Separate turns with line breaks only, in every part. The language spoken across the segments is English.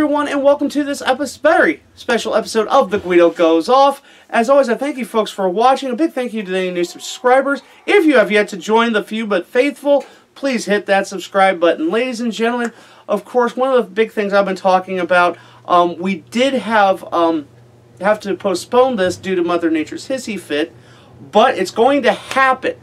everyone, and welcome to this very special episode of The Guido Goes Off. As always, I thank you folks for watching. A big thank you to any new subscribers. If you have yet to join the few but faithful, please hit that subscribe button. Ladies and gentlemen, of course, one of the big things I've been talking about, we did have to postpone this due to Mother Nature's hissy fit, but it's going to happen.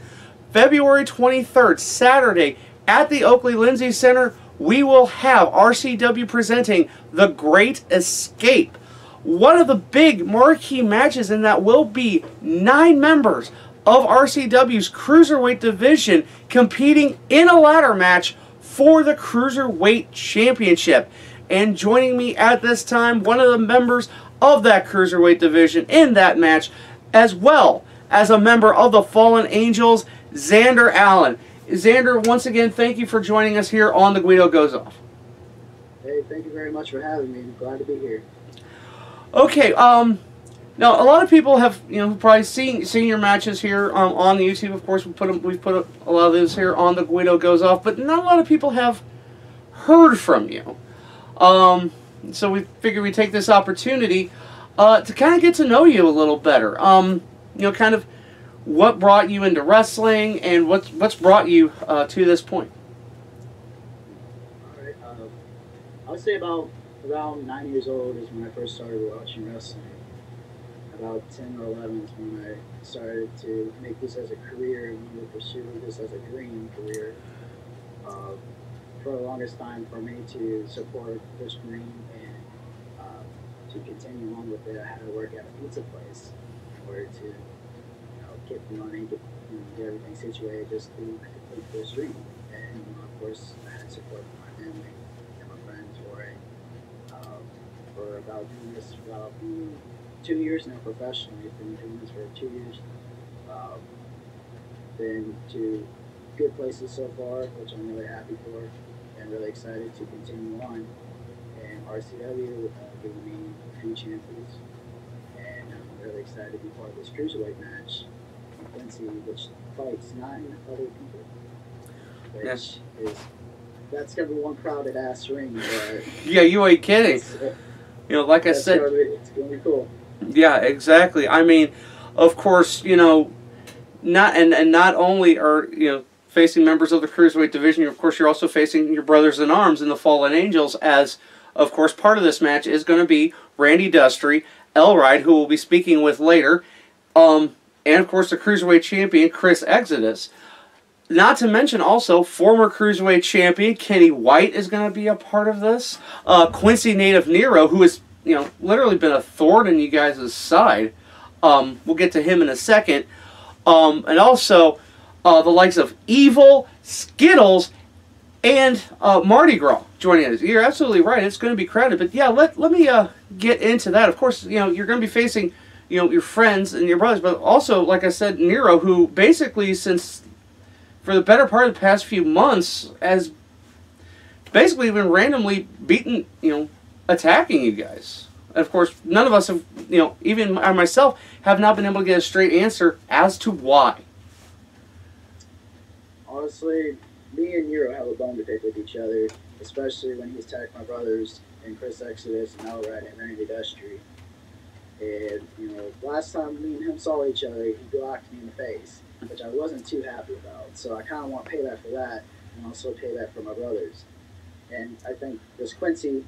February 23rd, Saturday, at the Oakley Linday Center, we will have RCW presenting The Great Escape. One of the big marquee matches, and that will be 9 members of RCW's Cruiserweight division competing in a ladder match for the Cruiserweight Championship. And joining me at this time, one of the members of that Cruiserweight division in that match, as well as a member of the Fallen Angels, Zander Allen. Zander, once again, thank you for joining us here on The Guido Goes Off.
Hey, thank you very much for having me. I'm glad to be here.
Okay, now a lot of people have, probably seen your matches here on the YouTube. Of course, we've put a lot of those here on The Guido Goes Off, but not a lot of people have heard from you. So we figured we'd take this opportunity to kind of get to know you a little better. Kind of what brought you into wrestling and what's brought you to this point.
All right. I would say around 9 years old is when I first started watching wrestling. About 10 or 11 is when I started to make this as a career and wanted to pursue this as a dream career. For the longest time, for me to support this dream and to continue on with it, I had to work at a pizza place in order to get the money, get everything situated just to complete this dream. And of course, I had support from my family and my friends for about doing this for about 2 years now professionally. I've been doing this for 2 years. Been to good places so far, which I'm really happy for, and really excited to continue on. And RCW giving me a few chances, and I'm really excited to be part of this cruiserweight match. Quincy, which fights 9 other people, which
yes.
That's gonna be one crowded ass ring. But
yeah, you ain't kidding. Like I said,
it's gonna be cool.
Yeah, exactly. I mean, of course, not only are facing members of the Cruiserweight division, of course, you're also facing your brothers in arms in the Fallen Angels. As of course, part of this match is going to be Randy Dustry, L-Ride, who we'll be speaking with later. And, of course, the Cruiserweight Champion, Chris Exodus. Not to mention, also, former Cruiserweight Champion Kenny White is going to be a part of this. Quincy native Nero, who has, literally been a thorn in you guys' side. We'll get to him in a second. And also, the likes of Evil, Skittles, and Mardi Gras joining us. You're absolutely right. It's going to be crowded. But, yeah, let me get into that. Of course, you're going to be facing your friends and your brothers, but also, like I said, Nero, who basically, for the better part of the past few months, has basically been randomly beaten, attacking you guys. And of course, none of us have, even I myself, have not been able to get a straight answer as to why.
Honestly, me and Nero have a bone to pick with each other, especially when he's attacked my brothers and Chris Exodus and L-Ride and Randy Dustry. And, last time me and him saw each other, he blocked me in the face, which I wasn't too happy about. So I kind of want to pay that for that, and also pay that for my brothers. And I think this Quincy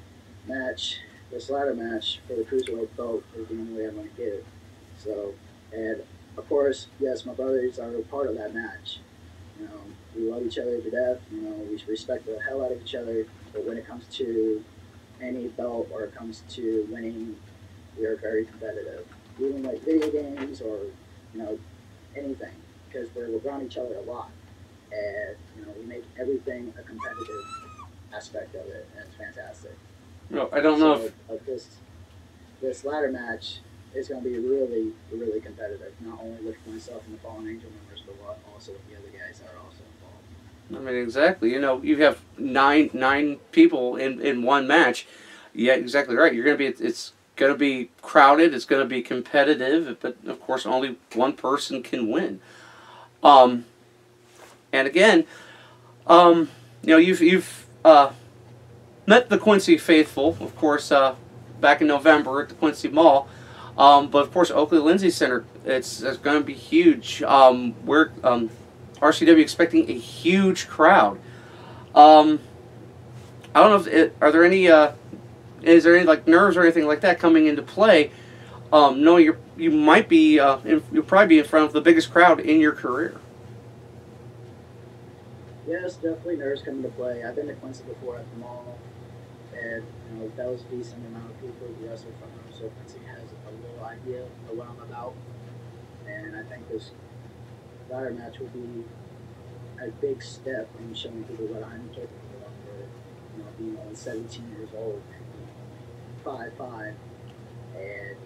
match, this ladder match for the Cruiserweight belt is the only way I'm going to get it. So, and of course, yes, my brothers are a part of that match. We love each other to death. We respect the hell out of each other. But when it comes to any belt or it comes to winning, we are very competitive, even like video games or anything, because we're around each other a lot, and we make everything a competitive aspect of it, and it's fantastic.
No, I don't know
if this ladder match is going to be really, really competitive, not only with myself and the Fallen Angel members, but also with the other guys that are also involved.
I mean, exactly. You have nine people in one match. Yeah, exactly right. You're going to be it's going to be crowded. It's going to be competitive, but of course, only one person can win. And again, you've met the Quincy faithful, of course, back in November at the Quincy Mall. But of course, Oakley Linday Center, it's going to be huge. We're RCW expecting a huge crowd. I don't know if are there any is there any like nerves or anything like that coming into play? No, you might be you'll probably be in front of the biggest crowd in your career.
Yes, definitely nerves come into play. I've been to Quincy before at the mall, and that was a decent amount of people who wrestled from them, so Quincy has a little idea of what I'm about. And I think this ladder match will be a big step in showing people what I'm capable of for being only 17 years old, 5'5", and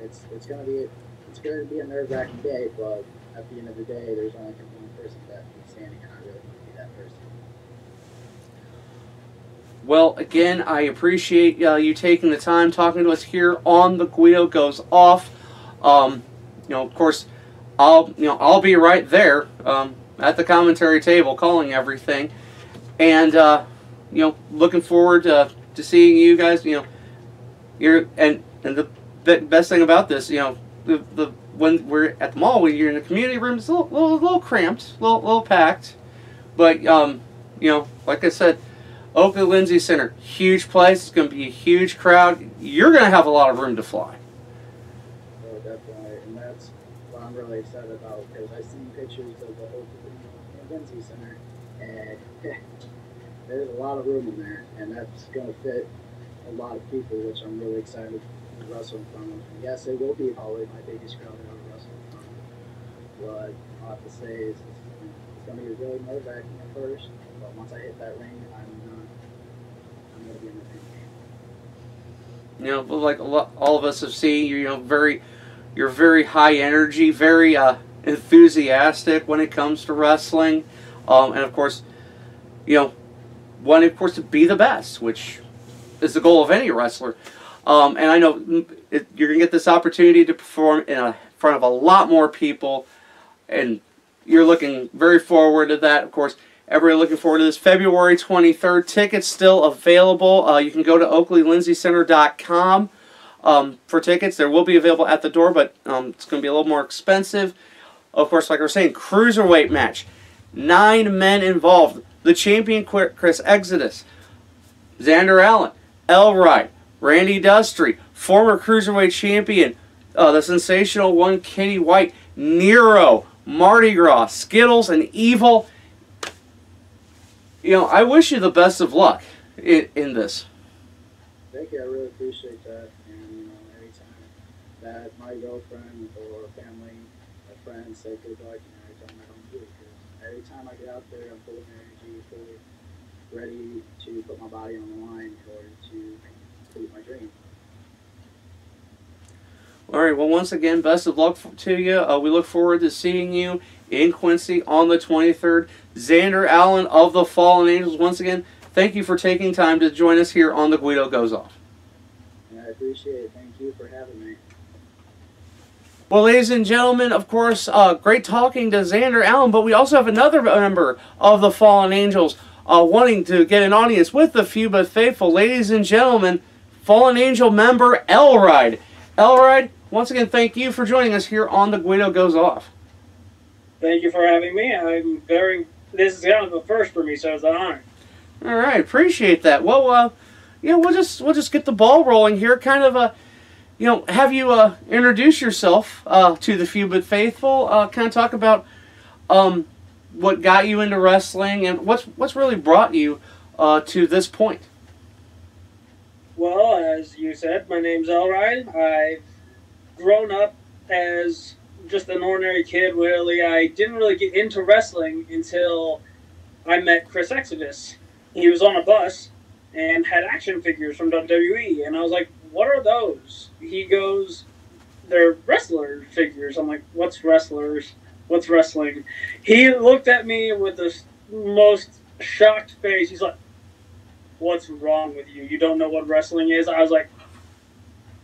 it's gonna be a nerve-wracking day, but at the end of the day, there's only one person that can be standing, and I really want to be that person.
Well, again, I appreciate you taking the time talking to us here on the Guido Goes Off. Of course, I'll be right there at the commentary table calling everything, and looking forward to seeing you guys. And the best thing about this, when we're at the mall, when you're in the community room, it's a little cramped, a little packed, but like I said, Oakley Linday Center, huge place. It's going to be a huge crowd. You're going to have a lot of room to fly.
Oh, definitely, and that's what I'm really excited about, because I've seen pictures of the Oakley Linday Center, and there's a lot of room in there, and that's going to fit a lot of people, which I'm really excited to wrestle in front of. And yes, it will be probably my biggest crowd that I've wrestled in front of. What I have to say is it's going to be really nerve-wracking at first, but once I hit that ring, I'm going to be in the ring.
But like all of us have seen, you're very high energy, very enthusiastic when it comes to wrestling, and of course, wanting, of course, to be the best, which is the goal of any wrestler. And I know you're going to get this opportunity to perform in front of a lot more people, and you're looking very forward to that. Of course, everybody looking forward to this. February 23rd. Tickets still available. You can go to oakleylindayscenter.com for tickets. There will be available at the door, but it's going to be a little more expensive. Of course, like I was saying, cruiserweight match. 9 men involved. The champion, Chris Exodus. Zander Allen, L-Ride, Randy Dustry, former Cruiserweight Champion, the sensational one, Kenny White, Nero, Mardi Gras, Skittles, and Evil. I wish you the best of luck in this.
Thank you, I really appreciate that. And every time that my girlfriend or family or friends say good luck, every time I don't do it, because every time I get out there, I'm full of energy, fully ready to put my body on the line in order to complete my dream.
All right, well, once again, best of luck to you. We look forward to seeing you in Quincy on the 23rd. Zander Allen of the Fallen Angels, once again, thank you for taking time to join us here on the Guido Goes Off.
I appreciate it. Thank you for having me.
Well, ladies and gentlemen, of course, great talking to Zander Allen, but we also have another member of the Fallen Angels wanting to get an audience with the few but faithful. Ladies and gentlemen, Fallen Angel member L-Ride. L-Ride, once again, thank you for joining us here on the Guido Goes Off.
Thank you for having me. This is kind of a first for me, so it's an honor.
All right, appreciate that. Well, we'll just get the ball rolling here. Kind of have you introduce yourself to the few but faithful. Kind of talk about what got you into wrestling and what's really brought you to this point.
Well, as you said, my name's L-Ride. I've grown up as just an ordinary kid, really. I didn't really get into wrestling until I met Chris Exodus. He was on a bus and had action figures from WWE, and I was like, what are those? He goes, they're wrestler figures. I'm like, what's wrestlers? What's wrestling? He looked at me with the most shocked face. He's like, what's wrong with you? You don't know what wrestling is? I was like,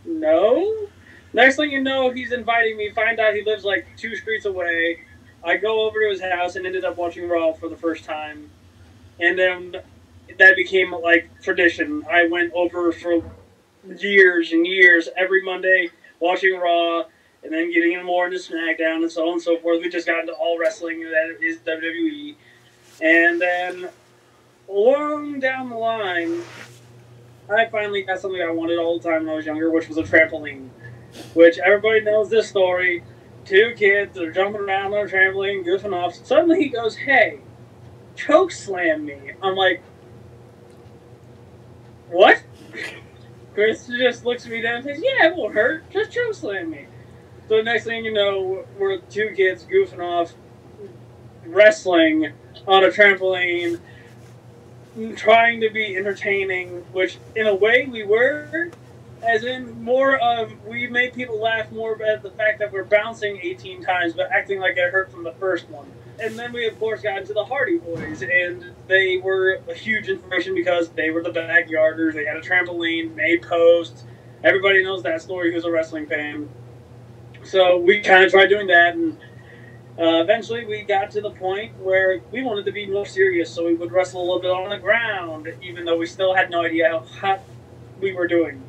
no. Next thing you know, he's inviting me. Find out he lives like 2 streets away. I go over to his house and ended up watching Raw for the first time. And then that became like tradition. I went over for years and years every Monday watching Raw, and then getting more into SmackDown and so on and so forth. We just got into all wrestling that is WWE, and then along down the line, I finally got something I wanted all the time when I was younger, which was a trampoline. Which everybody knows this story. Two kids are jumping around on a trampoline, goofing off. Suddenly he goes, "Hey, choke slam me." I'm like, "What?" Chris just looks at me down and says, "Yeah, it won't hurt. Just choke slam me." So the next thing you know, we're two kids goofing off, wrestling on a trampoline, trying to be entertaining, which in a way we were, as in more of, we made people laugh more at the fact that we're bouncing 18 times but acting like it hurt from the first one. And then we of course got into the Hardy Boys, and they were a huge inspiration because they were the backyarders. They had a trampoline, made posts. Everybody knows that story who's a wrestling fan. So we kind of tried doing that, and eventually we got to the point where we wanted to be more serious, so we would wrestle a little bit on the ground, even though we still had no idea how hot we were doing.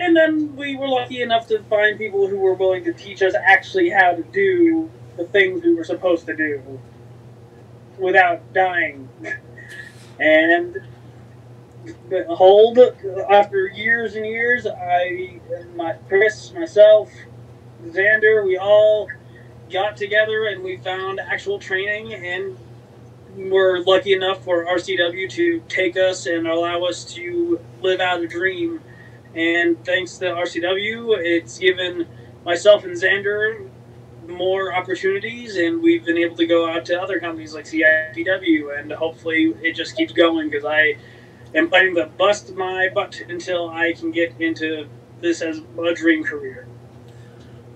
And then we were lucky enough to find people who were willing to teach us actually how to do the things we were supposed to do without dying. And after years and years, Chris, myself, Zander, we all got together and we found actual training, and we're lucky enough for RCW to take us and allow us to live out a dream. And thanks to RCW, it's given myself and Zander more opportunities, and we've been able to go out to other companies like CIPW, and hopefully it just keeps going, because I am planning to bust my butt until I can get into this as a dream career.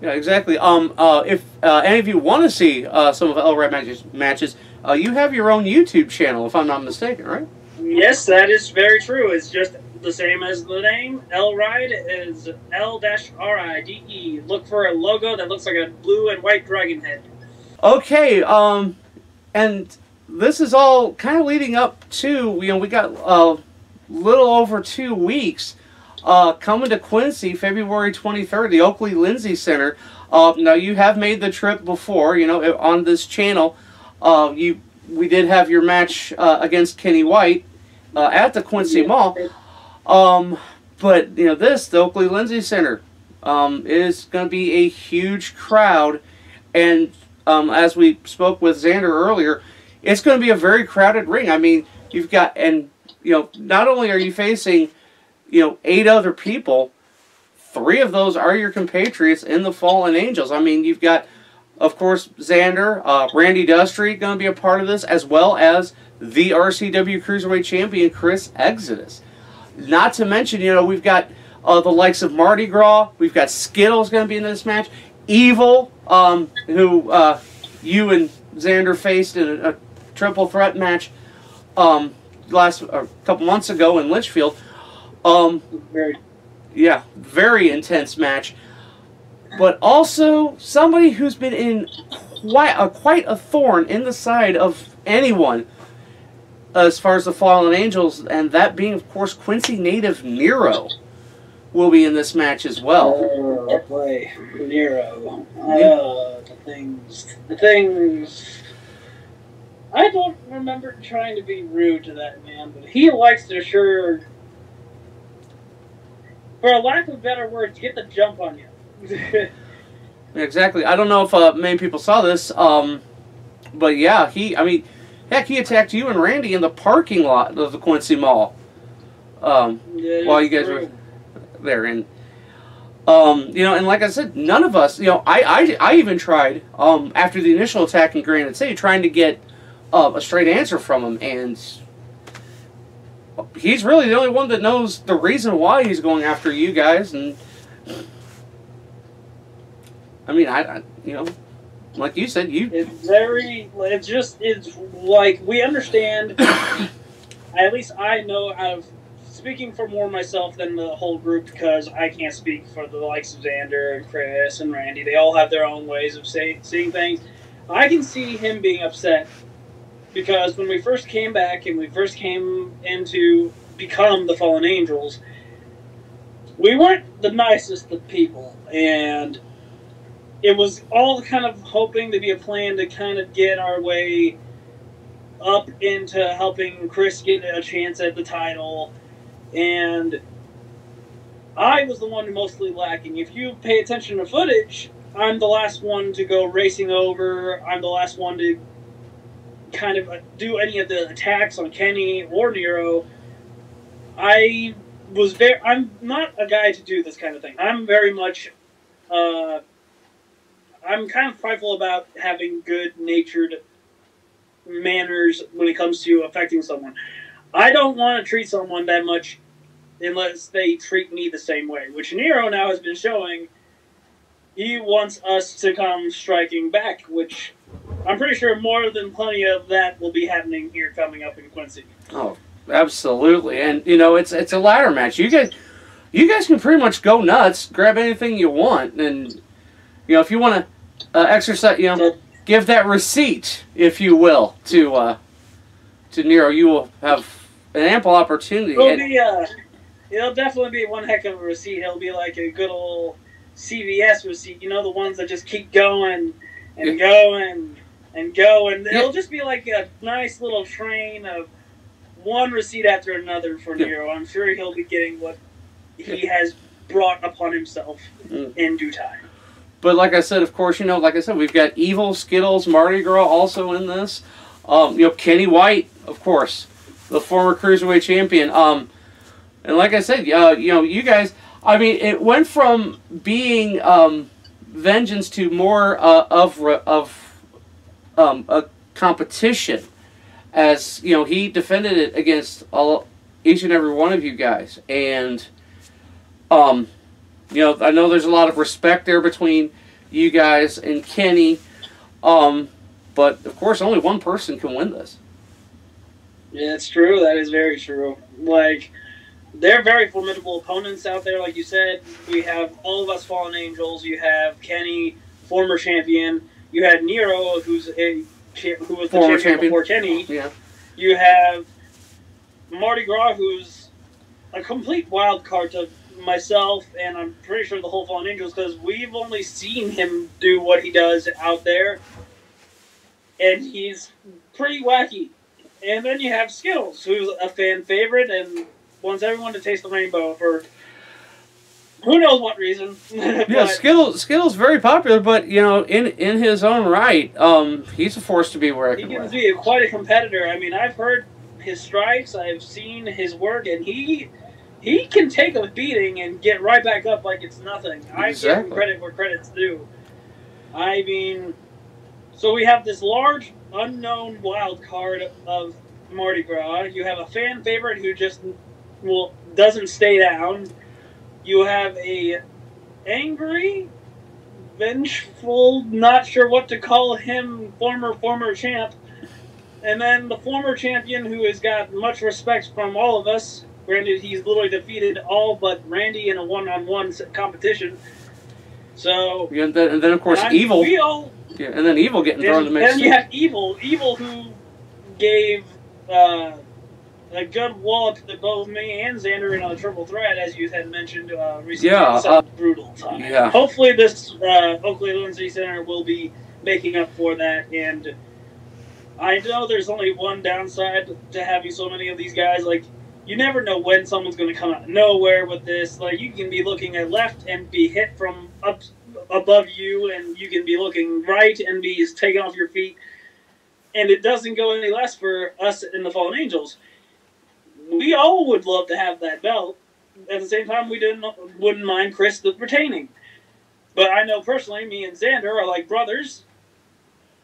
Yeah, exactly. If any of you want to see some of L-Ride matches, you have your own YouTube channel, if I'm not mistaken, right?
Yes, that is very true. It's just the same as the name. L-Ride is L-R-I-D-E. Look for a logo that looks like a blue and white dragon head.
Okay, and this is all kind of leading up to, we got a little over 2 weeks coming to Quincy, February 23rd, the Oakley Linday Center. Now, you have made the trip before, on this channel. We did have your match against Kenny White at the Quincy Mall. But, the Oakley Linday Center is going to be a huge crowd. And as we spoke with Zander earlier, it's going to be a very crowded ring. I mean, you've got, and, not only are you facing, 8 other people, 3 of those are your compatriots in the Fallen Angels. I mean, you've got, of course, Zander, Randy Dustry going to be a part of this, as well as the RCW Cruiserweight Champion, Chris Exodus. Not to mention, we've got the likes of Mardi Gras. We've got Skittles going to be in this match. Evil, who you and Zander faced in a triple threat match a couple months ago in Litchfield. Very intense match. But also somebody who's been in quite a thorn in the side of anyone as far as the Fallen Angels, and that being, of course, Quincy native Nero will be in this match as well.
Oh, boy, Nero. The things. I don't remember trying to be rude to that man, but he likes to sure, for a lack of better words, get the jump on you.
Exactly. I don't know if many people saw this, but yeah, heck, he attacked you and Randy in the parking lot of the Quincy Mall while you guys were there. And, and like I said, none of us, I even tried, after the initial attack in Granite City, trying to get a straight answer from him, and he's really the only one that knows the reason why he's going after you guys. And I mean, like you said, it's like, we understand, at least I know, out of speaking for more myself than the whole group, because I can't speak for the likes of Zander and Chris and Randy. They all have their own ways of seeing things. I can see him being upset
because when we first came back and we first came into become the Fallen Angels, we weren't the nicest of people, and it was all kind of hoping to be a plan to kind of get our way up into helping Chris get a chance at the title, and I was the one mostly lacking. If you pay attention to footage, I'm the last one to go racing over. I'm the last one to kind of do any of the attacks on Kenny or Nero. I'm not a guy to do this kind of thing. I'm very much, I'm kind of prideful about having good-natured manners when it comes to affecting someone. I don't want to treat someone that much unless they treat me the same way, which Nero now has been showing. He wants us to come striking back, which I'm pretty sure more than plenty of that will be happening here coming up in Quincy.
Oh, absolutely. And, you know, it's a ladder match. You guys can pretty much go nuts, grab anything you want, and, you know, if you want to exercise, you know, give that receipt, if you will, to Nero. You will have an ample opportunity.
It'll definitely be one heck of a receipt. It'll be like a good old CVS receipt. You know, the ones that just keep going and going and going. It'll just be like a nice little train of one receipt after another for Nero. I'm sure he'll be getting what he has brought upon himself in due time.
But like I said, of course, you know, like I said, we've got Evil, Skittles, Mardi Gras also in this. You know, Kenny White, of course, the former Cruiserweight champion. And like I said, you know, you guys, I mean, it went from being vengeance to more of a competition, as, you know, he defended it against each and every one of you guys. And, you know, I know there's a lot of respect there between you guys and Kenny. But, of course, only one person can win this.
Yeah, it's true. That is very true. Like, they're very formidable opponents out there. Like you said, we have all of us Fallen Angels. You have Kenny, former champion. You had Nero, who was the champion before Kenny.
Yeah.
You have Mardi Gras, who's a complete wild card to myself, and I'm pretty sure the whole Fallen Angels, because we've only seen him do what he does out there, and he's pretty wacky. And then you have Skittles, who's a fan favorite and wants everyone to taste the rainbow for who knows what reason.
Yeah, Skittles very popular, but, you know, in his own right, he's a force to be reckoned with.
He can be quite a competitor. I mean, I've heard his strikes, I've seen his work, and he can take a beating and get right back up like it's nothing. Exactly. I give him credit where credit's due. I mean, so we have this large, unknown wild card of Mardi Gras. You have a fan favorite who just doesn't stay down. You have a angry, vengeful, not sure what to call him, former champ. And then the former champion who has got much respect from all of us. Granted, he's literally defeated all but Randy in a one-on-one competition. So,
yeah, and then of course Evil. And then Evil getting thrown in the mix.
Then you have Evil who gave a good wallop to both me and Zander in a triple threat, as you had mentioned recently. Yeah, a brutal time.
Yeah.
Hopefully this Oakley Linday Center will be making up for that. And I know there's only one downside to having so many of these guys. Like, you never know when someone's going to come out of nowhere with this. Like, you can be looking at left and be hit from up above you, and you can be looking right and be taken off your feet. And it doesn't go any less for us in the Fallen Angels. We all would love to have that belt. At the same time, we wouldn't mind Chris retaining. But I know personally, me and Zander are like brothers.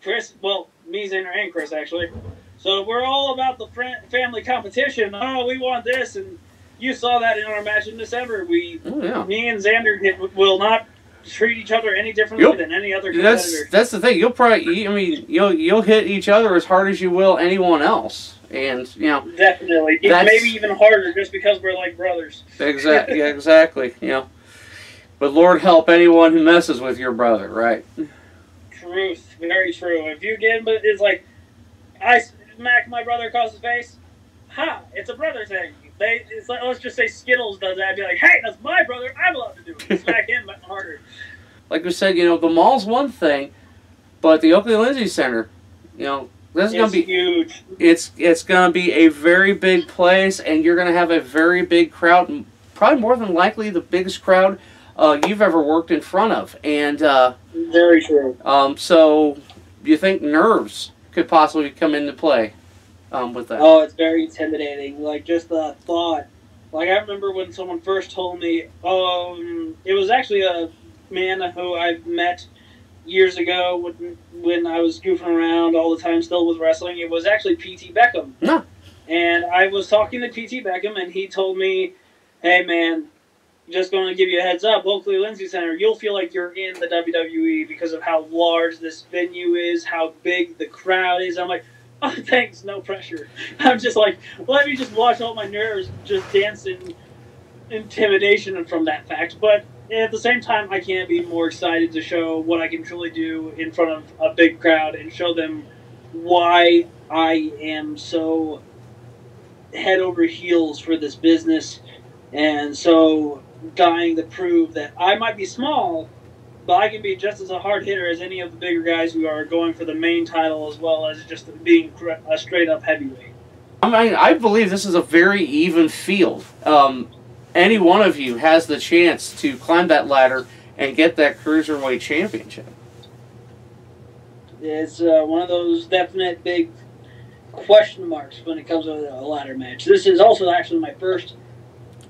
Chris, well, me, Zander, and Chris, actually. So we're all about the family competition. Oh, we want this, and you saw that in our match in December. Me and Zander will not treat each other any differently than any other competitor.
That's the thing. You'll probably, I mean, you'll hit each other as hard as you will anyone else. And, you know,
definitely, maybe even harder, just because we're like brothers.
Exactly, yeah, exactly. You know, but Lord help anyone who messes with your brother, right?
Truth, very true. If you get, but it's like smack my brother across the face. Ha! It's a brother thing. It's like, let's just say Skittles does that. I'd be like, hey, that's my brother. I'm allowed to do it. Smack him harder.
Like we said, you know, the mall's one thing, but the Oakley Linday Center, you know, this is going to be
huge.
It's going to be a very big place, and you're going to have a very big crowd. Probably more than likely the biggest crowd you've ever worked in front of. And
very true.
So you think nerves could possibly come into play with that?
Oh, it's very intimidating. Like, just the thought. Like, I remember when someone first told me, it was actually a man who I've met years ago when I was goofing around all the time still with wrestling. It was actually P.T. Beckham.
No.
And I was talking to P.T. Beckham, and he told me, hey, man, just going to give you a heads up, Oakley Linday Center, you'll feel like you're in the WWE because of how large this venue is, how big the crowd is. I'm like, oh, thanks, no pressure. I'm just like, let me just watch all my nerves just dance in intimidation from that fact. But at the same time, I can't be more excited to show what I can truly do in front of a big crowd and show them why I am so head over heels for this business and so dying to prove that I might be small, but I can be just as a hard hitter as any of the bigger guys who are going for the main title as well as just being a straight-up heavyweight.
I mean, I believe this is a very even field. Any one of you has the chance to climb that ladder and get that Cruiserweight Championship.
It's one of those definite big question marks when it comes to a ladder match. This is also actually my first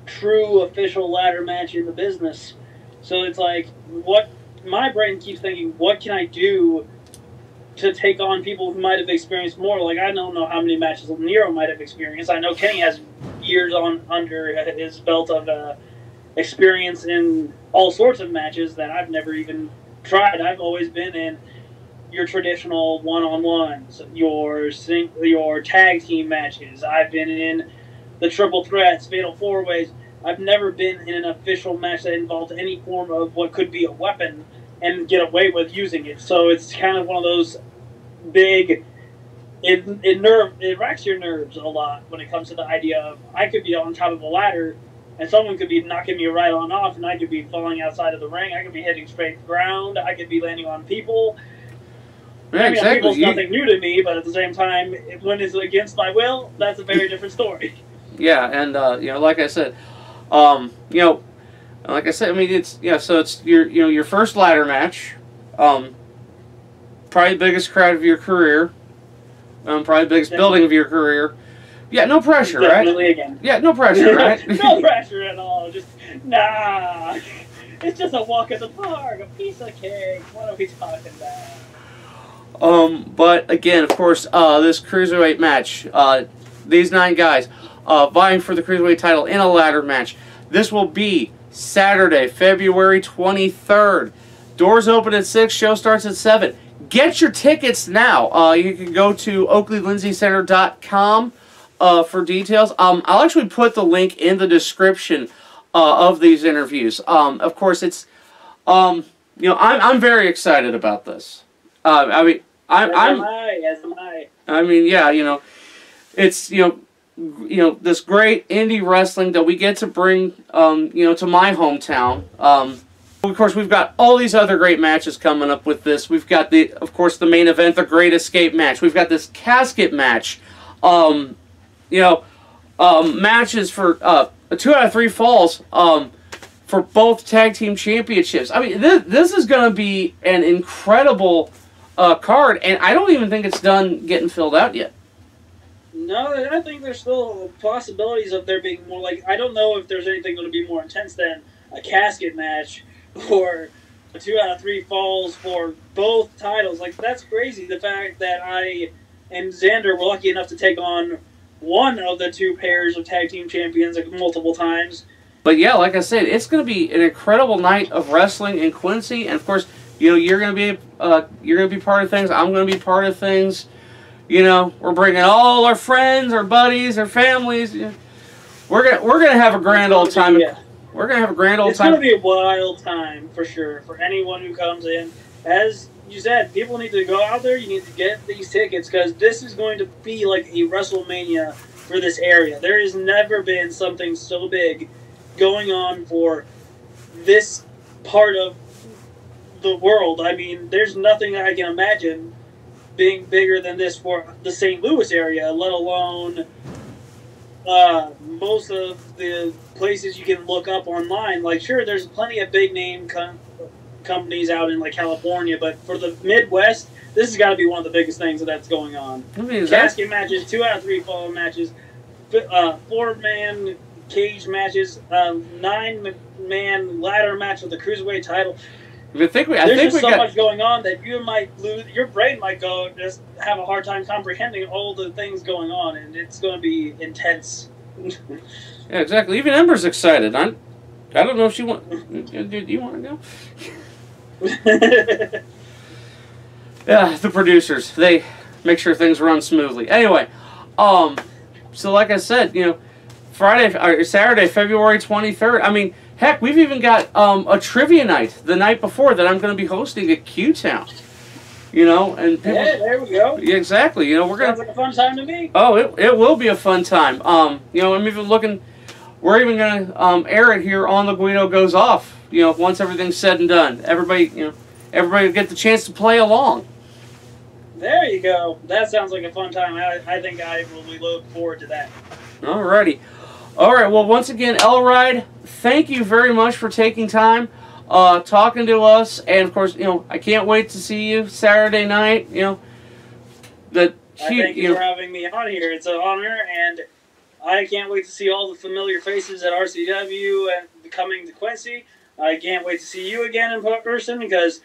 true official ladder match in the business. So it's like, what my brain keeps thinking, what can I do to take on people who might have experienced more? Like, I don't know how many matches Nero might have experienced. I know Kenny has years under his belt of experience in all sorts of matches that I've never even tried. I've always been in your traditional one-on-ones, your tag team matches. I've been in the triple threats, fatal four-ways. I've never been in an official match that involved any form of what could be a weapon and get away with using it. So it's kind of one of those big, it racks your nerves a lot when it comes to the idea of I could be on top of a ladder and someone could be knocking me right on off and I could be falling outside of the ring. I could be hitting straight ground. I could be landing on people.
Yeah,
I mean,
exactly.
people's nothing new to me, but at the same time, when it's against my will, that's a very different story.
Yeah, and you know, like I said, you know, like I said, I mean, it's so it's your first ladder match, probably the biggest crowd of your career, probably the biggest building of your career. Yeah, no pressure,
Definitely
right?
Again.
Yeah, no pressure, right?
No pressure at all. Just nah. It's just a walk in the park, a piece of cake. What are we talking about?
But again, of course, this cruiserweight match, these 9 guys vying for the cruiserweight title in a ladder match. This will be Saturday, February 23rd. Doors open at 6. Show starts at 7. Get your tickets now. You can go to oakleylindsaycenter.com for details. I'll actually put the link in the description of these interviews. Of course, it's you know, I'm very excited about this. I mean,
As am I.
I mean, yeah, you know, it's you know this great indie wrestling that we get to bring you know, to my hometown. Of course, we've got all these other great matches coming up with this. We've got of course, the main event, the Great Escape match. We've got this casket match. You know, matches for 2 out of 3 falls. For both tag team championships. I mean, this is going to be an incredible card, and I don't even think it's done getting filled out yet.
No, I think there's still possibilities of there being more. Like, I don't know if there's anything going to be more intense than a casket match or a 2 out of 3 falls for both titles. Like, that's crazy. The fact that I and Zander were lucky enough to take on one of the 2 pairs of tag team champions multiple times.
But yeah, like I said, it's going to be an incredible night of wrestling in Quincy, and of course, you know, you're going to be part of things. I'm going to be part of things. You know, we're bringing all our friends, our buddies, our families. We're gonna have a grand old time.
Yeah.
We're gonna have a grand old
It's
time.
going to be a wild time for sure for anyone who comes in. As you said, people need to go out there. You need to get these tickets because this is going to be like a WrestleMania for this area. There has never been something so big going on for this part of the world. I mean, there's nothing I can imagine being bigger than this for the St. Louis area, let alone most of the places you can look up online. Like, sure, there's plenty of big name companies out in like California, but for the Midwest, this has got to be one of the biggest things that's going on.
I mean,
casket matches, 2 out of 3 fall matches, 4-man cage matches, 9-man ladder match with the cruiserweight title.
I think
There's
we
so
got
much going on that you might lose. Your brain might go just have a hard time comprehending all the things going on, and it's going to be intense.
Yeah, exactly. Even Ember's excited. I don't know if she want. Do you want to go? Yeah, the producers, they make sure things run smoothly. Anyway, so like I said, you know, Saturday, February 23rd. I mean, heck, we've even got a trivia night the night before that I'm going to be hosting at Q-Town. You know, and people,
yeah, there we go.
Yeah, exactly. You know, we're gonna.
Sounds like a fun time to me.
Oh, it will be a fun time. You know, I'm even looking. We're even gonna air it here on the Guido Goes Off. You know, once everything's said and done, everybody will get the chance to play along.
There you go. That sounds like a fun time. I think I will look forward to that.
Alrighty. Alright, well, once again, L-Ride, thank you very much for taking time, talking to us, and of course, you know, I can't wait to see you Saturday night, you know.
Thank you for having me on here. It's an honor, and I can't wait to see all the familiar faces at RCW and coming to Quincy. I can't wait to see you again in person, because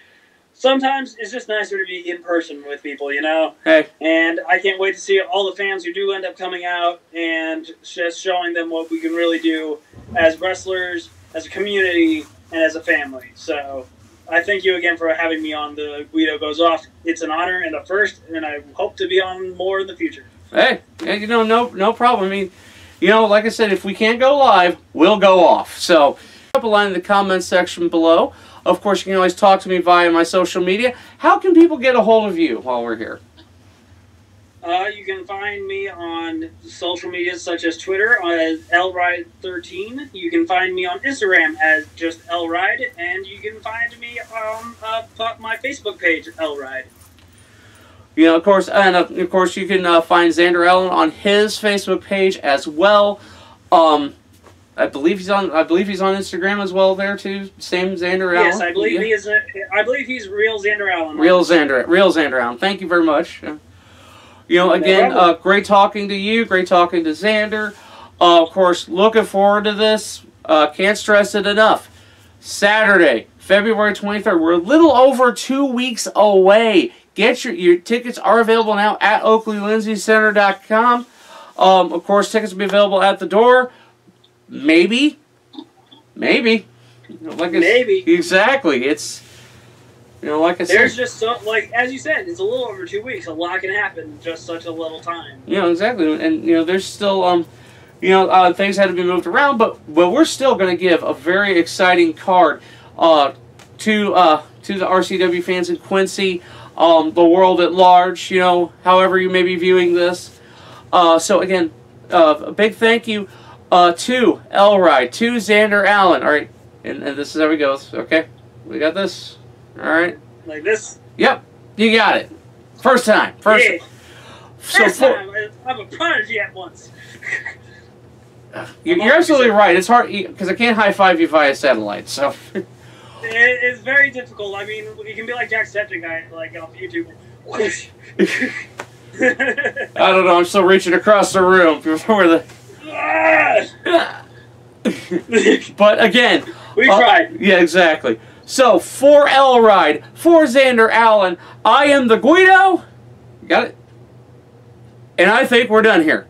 sometimes it's just nicer to be in person with people, you know?
Hey.
And I can't wait to see all the fans who do end up coming out and just showing them what we can really do as wrestlers, as a community, and as a family. So I thank you again for having me on the Guido Goes Off. It's an honor and a first, and I hope to be on more in the future.
Hey, you know, no problem. I mean, you know, like I said, if we can't go live, we'll go off. So, drop a line in the comments section below. Of course, you can always talk to me via my social media. How can people get a hold of you while we're here?
You can find me on social media such as Twitter as L-Ride13. You can find me on Instagram as just L-Ride, and you can find me on my Facebook page, L-Ride.
You know, of course, and of course, you can find Zander Allen on his Facebook page as well. I believe he's on Instagram as well there too. Same Zander Allen.
Yes, I believe he is. I believe he's real Zander Allen.
Real Zander Allen. Thank you very much. You know, again, great talking to you. Great talking to Zander. Of course, looking forward to this. Can't stress it enough. Saturday, February 23rd. We're a little over 2 weeks away. Get your tickets are available now at OakleyLinday Of course, tickets will be available at the door. Maybe. You know,
Maybe.
Exactly. It's, you know, like I said.
There's just so, like, as you said, it's a little over 2 weeks. A lot can happen in just such a little time.
You know, exactly. And, you know, there's still, you know, things had to be moved around, but we're still going to give a very exciting card to the RCW fans in Quincy, the world at large, you know, however you may be viewing this. So, again, a big thank you to L-Ride, to Zander Allen. All right, and this is how it goes. Okay, we got this. All right.
Like this?
Yep, you got it. First time.
Yeah. First time. I'm a prodigy at once.
You're absolutely right. It's hard because I can't high-five you via satellite, so.
It's very difficult. I mean, you can be like Jacksepticeye, like off YouTube.
I don't know. I'm still reaching across the room before the. But again,
we tried.
Yeah, exactly. So for L-Ride, for Zander Allen, I am the Guido. Got it. And I think we're done here.